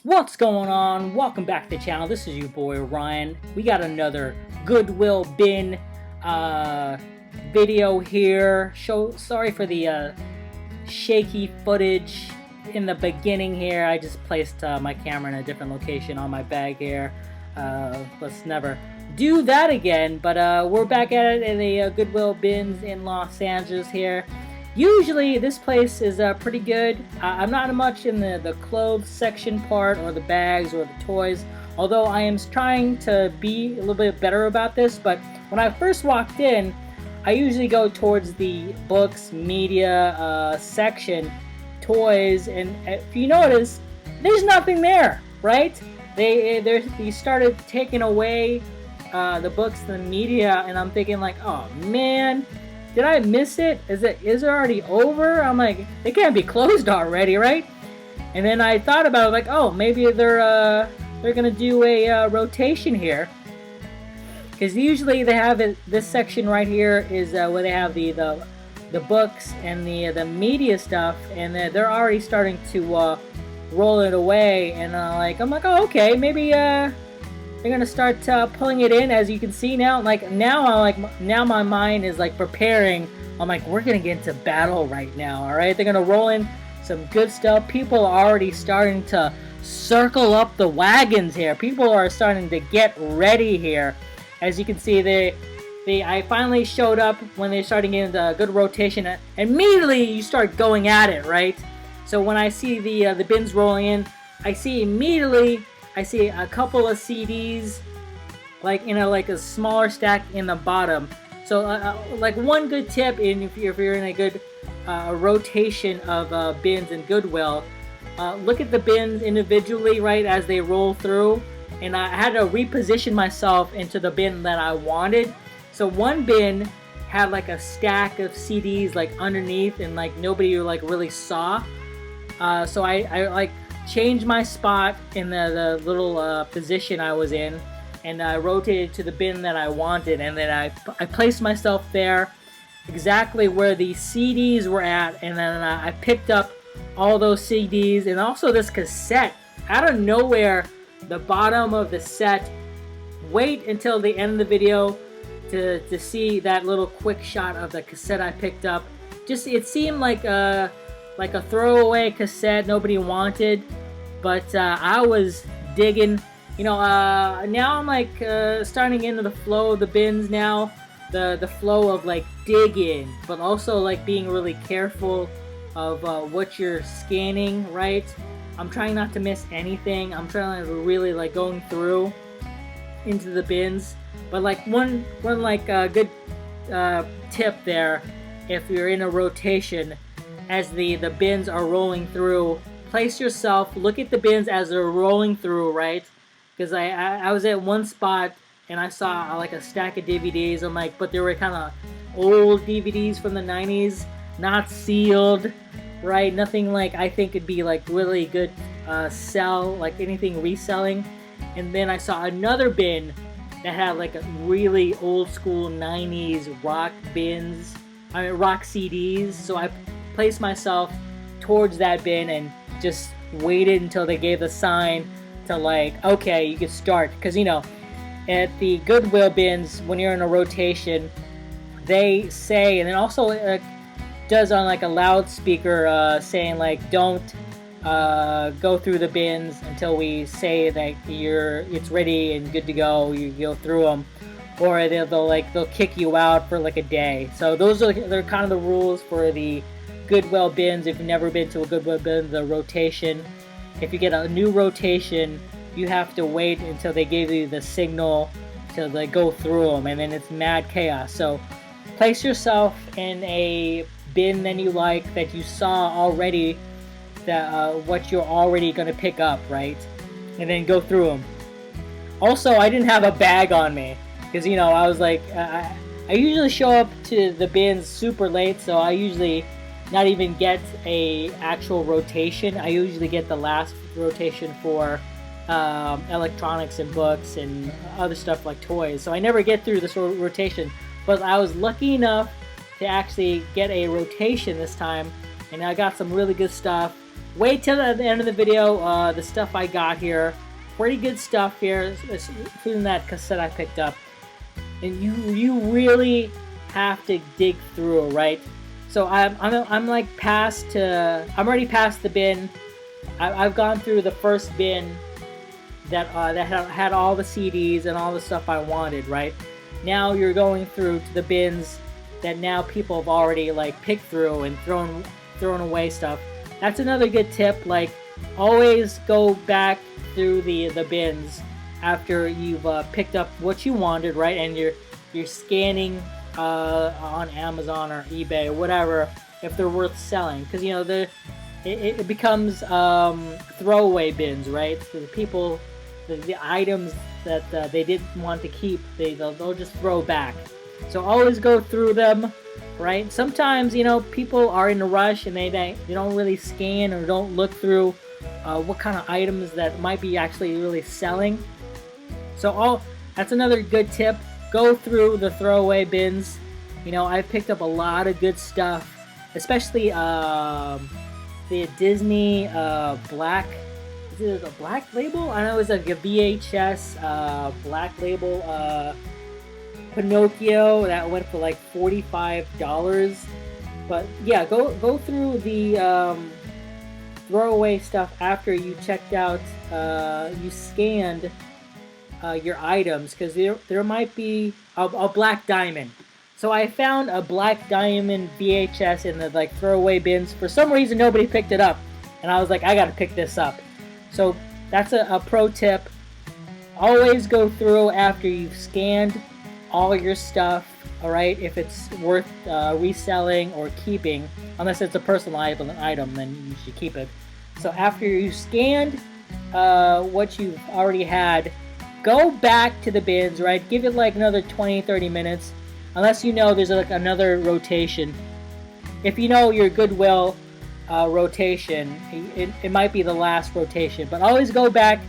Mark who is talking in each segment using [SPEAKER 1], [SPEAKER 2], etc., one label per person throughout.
[SPEAKER 1] What's going on? Welcome back to the channel. This is your boy Ryan. We got another Goodwill bin video here. Sorry for the shaky footage in the beginning here. I just placed my camera in a different location on my bag here. Let's never do that again. But we're back at it in the Goodwill bins in Los Angeles here. Usually this place is pretty good. I'm not much in the clothes section part or the bags or the toys, although I am trying to be a little bit better about this. But when I first walked in, I usually go towards the books, media section, toys, and if you notice, there's nothing there, right? They started taking away the books and the media, and I'm thinking like, oh man, did I miss it? Is it already over? I'm like, they can't be closed already, right? And then I thought about it, like, oh, maybe they're gonna do a rotation here, because usually they have this section right here is where they have the books and the media stuff, and they're already starting to roll it away, and I'm like, oh, okay, maybe they're gonna start pulling it in. As you can see now, now my mind is like preparing. I'm like, we're gonna get into battle right now. All right, they're gonna roll in some good stuff. People are already starting to circle up the wagons here. People are starting to get ready here. As you can see, I finally showed up when they started getting the good rotation. And immediately you start going at it, right? So when I see the bins rolling in, I see a couple of CDs, like in a smaller stack in the bottom. So like one good tip, if you're in a good rotation of bins in Goodwill, look at the bins individually, right, as they roll through. And I had to reposition myself into the bin that I wanted. So one bin had like a stack of CDs like underneath, and like nobody like really saw. So I like changed my spot in the little position I was in, and I rotated to the bin that I wanted, and then I placed myself there exactly where the CDs were at, and then I picked up all those CDs and also this cassette out of nowhere. The bottom of the set. Wait until the end of the video to see that little quick shot of the cassette I picked up. Just, it seemed like a throwaway cassette nobody wanted, but I was digging. You know, now I'm like starting into the flow of the bins now, the flow of like digging, but also like being really careful of what you're scanning, right? I'm trying not to miss anything. I'm trying to really like going through into the bins. But like one like good tip there, if you're in a rotation, as the bins are rolling through, place yourself, look at the bins as they're rolling through, right? Because I was at one spot and I saw like a stack of DVDs. I'm like, but they were kind of old DVDs from the 90s, not sealed, right? Nothing like I think it'd be like really good sell, like anything reselling. And then I saw another bin that had like a really old school 90s rock rock CDs. So I placed myself towards that bin and just waited until they gave the sign to like, okay, you can start. Because you know, at the Goodwill bins, when you're in a rotation, they say, and then also does on like a loudspeaker saying like, don't go through the bins until we say that it's ready and good to go. You go through them, or they'll kick you out for like a day. So they're kind of the rules for the Goodwill bins. If you've never been to a Goodwill bin, the rotation, if you get a new rotation, you have to wait until they give you the signal to like go through them, and then it's mad chaos. So place yourself in a bin that you like, that you saw already, that what you're already going to pick up, right? And then go through them. Also, I didn't have a bag on me because, you know, I was like, I usually show up to the bins super late, so I usually not even get a actual rotation. I usually get the last rotation for electronics and books and other stuff like toys, so I never get through this rotation. But I was lucky enough to actually get a rotation this time, and I got some really good stuff. wait till the end of the video. The stuff I got here, pretty good stuff here, including that cassette I picked up. And you really have to dig through, right? So I'm like I'm already past the bin. I've gone through the first bin that had all the CDs and all the stuff I wanted, right? Now you're going through to the bins that now people have already like picked through and thrown away stuff. That's another good tip. Like, always go back through the bins after you've picked up what you wanted, right? And you're scanning on Amazon or eBay or whatever if they're worth selling, because you know it becomes throwaway bins, right? So the people, the items that they didn't want to keep, they'll just throw back. So always go through them, right? Sometimes, you know, people are in a rush and they don't really scan or don't look through what kind of items that might be actually really selling. So that's another good tip. Go through the throwaway bins. You know, I've picked up a lot of good stuff, especially the Disney black. Is it a black label? I know it's like a VHS black label Pinocchio that went for like $45. But yeah, go through the throwaway stuff after you checked out, you scanned your items, because there might be a black diamond. So I found a black diamond VHS in the like throwaway bins. For some reason nobody picked it up, and I was like, I gotta pick this up. So that's a pro tip. Always go through after you've scanned all your stuff, alright? If it's worth reselling or keeping, unless it's a personal item, then you should keep it. So after you scanned what you've already had, go back to the bins, right? Give it like another 20-30 minutes, unless you know there's like another rotation. If you know your Goodwill rotation, it might be the last rotation, but always go back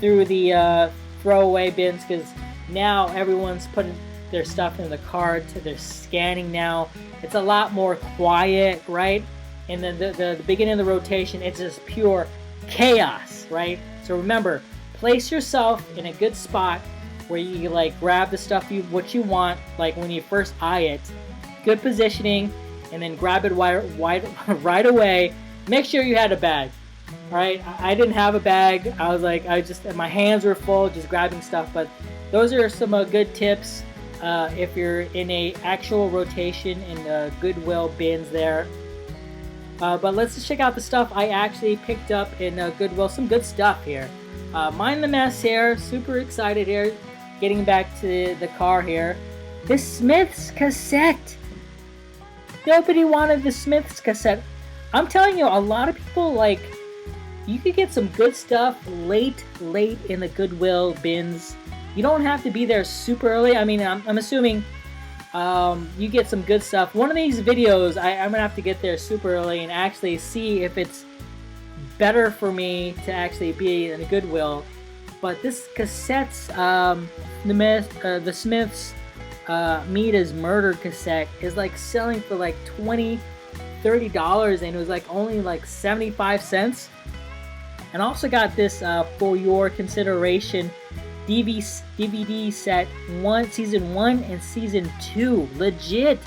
[SPEAKER 1] through the throwaway bins, because now everyone's putting their stuff in the cart, they're scanning now. It's a lot more quiet, right? And then the beginning of the rotation, it's just pure chaos, right? So remember, place yourself in a good spot where you like grab the stuff what you want, like when you first eye it. Good positioning, and then grab it right away. Make sure you had a bag. Alright, I didn't have a bag. I was like, my hands were full just grabbing stuff. But those are some good tips if you're in a actual rotation in the Goodwill bins there. But let's just check out the stuff I actually picked up in Goodwill. Some good stuff here. Mind the mess here. Super excited here. Getting back to the car here. The Smiths cassette. Nobody wanted the Smiths cassette. I'm telling you, a lot of people, like, you could get some good stuff late in the Goodwill bins. You don't have to be there super early. I mean, I'm assuming you get some good stuff. One of these videos, I'm gonna have to get there super early and actually see if it's better for me to actually be in a Goodwill. But this cassette's the Smiths Meat is Murder cassette is like selling for like $20-$30, and it was like only like 75 cents. And also got this for your consideration DVD set season 1 and season 2. Legit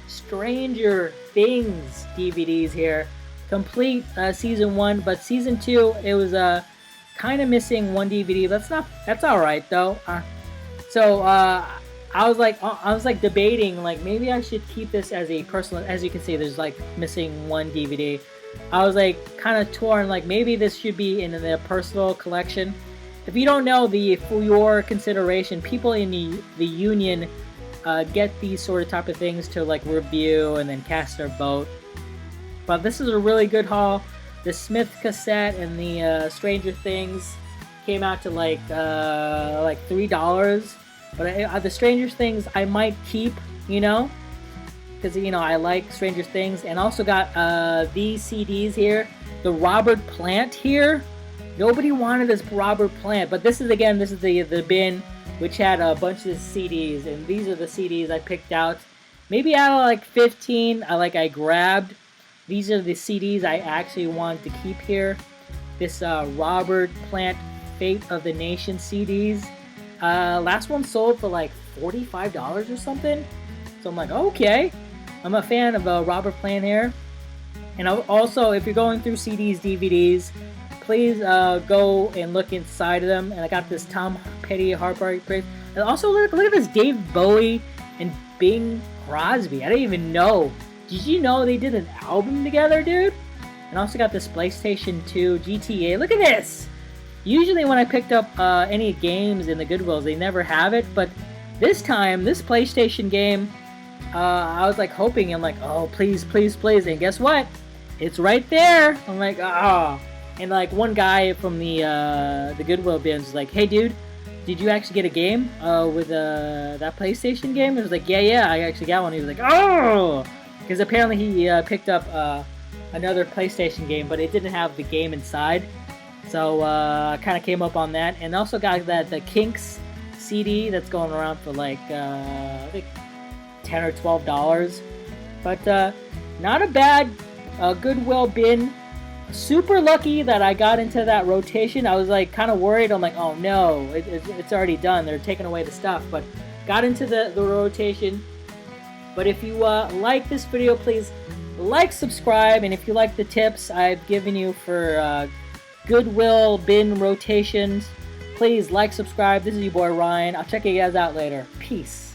[SPEAKER 1] Stranger Things DVDs here. Complete season 1, but season 2 it was kind of missing one DVD. That's all right though. So I was like debating, like, maybe I should keep this as a personal. As you can see, there's like missing one DVD. I was like kind of torn, like maybe this should be in the personal collection. If you don't know, for your consideration, people in the union get these sort of type of things to like review and then cast their vote. But this is a really good haul. The Smith cassette and the Stranger Things came out to like $3. But the Stranger Things I might keep, you know, because you know I like Stranger Things. And also got these CDs here. The Robert Plant here. Nobody wanted this Robert Plant, but this is the bin which had a bunch of CDs, and these are the CDs I picked out. Maybe out of like 15, I grabbed These are the CDs I actually want to keep here. This Robert Plant Fate of the Nation CDs. Last one sold for like $45 or something. So I'm like, okay. I'm a fan of Robert Plant here. And also, if you're going through CDs, DVDs, please go and look inside of them. And I got this Tom Petty Heartbreak. And also, look at this Dave Bowie and Bing Crosby. I didn't even know. Did you know they did an album together, dude? And also got this PlayStation 2 GTA. Look at this! Usually when I picked up any games in the Goodwills, they never have it. But this time, this PlayStation game, I was like hoping. I'm like, oh, please, please, please. And guess what? It's right there. I'm like, ah. Oh. And like one guy from the Goodwill bins was like, hey, dude, did you actually get a game with that PlayStation game? I was like, yeah, I actually got one. He was like, oh, because apparently he picked up another PlayStation game, but it didn't have the game inside. So I kind of came up on that, and also got the Kinks CD that's going around for like I think $10 or $12. But not a bad Goodwill bin. Super lucky that I got into that rotation. I was like kind of worried. I'm like, oh no, it's already done. They're taking away the stuff. But got into the rotation. But if you like this video, please like, subscribe, and if you like the tips I've given you for Goodwill bin rotations, please like, subscribe. This is your boy Ryan. I'll check you guys out later. Peace.